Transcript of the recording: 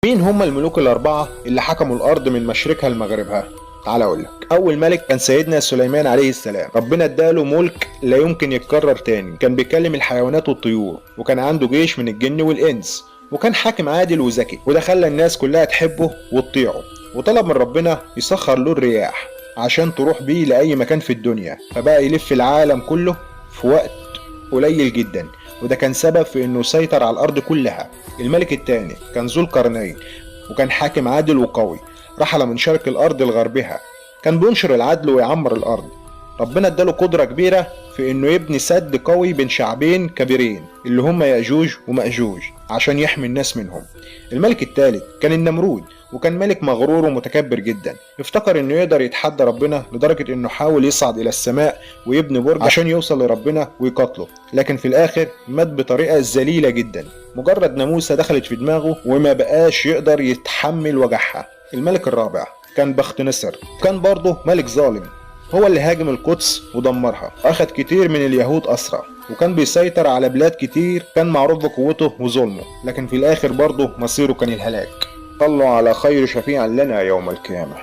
مين هم الملوك الأربعة اللي حكموا الأرض من مشرقها لمغربها؟ تعال أقول لك. أول ملك كان سيدنا سليمان عليه السلام، ربنا اداله ملك لا يمكن يتكرر تاني، كان بيكلم الحيوانات والطيور، وكان عنده جيش من الجن والإنس، وكان حاكم عادل وذكي، وده خلى الناس كلها تحبه وتطيعه، وطلب من ربنا يسخر له الرياح عشان تروح بيه لأي مكان في الدنيا، فبقى يلف العالم كله في وقت قليل جدا، وده كان سبب في انه يسيطر على الارض كلها. الملك الثاني كان ذو القرنين، وكان حاكم عادل وقوي، رحل من شرق الارض لغربها، كان بينشر العدل ويعمر الارض. ربنا اداله قدرة كبيرة في انه يبني سد قوي بين شعبين كبيرين اللي هم يأجوج ومأجوج عشان يحمي الناس منهم. الملك الثالث كان النمرود، وكان ملك مغرور ومتكبر جدا، افتكر انه يقدر يتحدى ربنا لدرجة انه حاول يصعد الى السماء ويبني برج عشان يوصل لربنا ويقاتله، لكن في الاخر مات بطريقة ذليلة جدا، مجرد ناموسة دخلت في دماغه وما بقاش يقدر يتحمل وجعها. الملك الرابع كان بخت نصر، كان برضه ملك ظالم، هو اللي هاجم القدس ودمرها، واخد كتير من اليهود اسرى، وكان بيسيطر على بلاد كتير، كان معروف بقوته وظلمه، لكن في الاخر برضه مصيره كان الهلاك. صلوا على خير شفيع لنا يوم القيامة.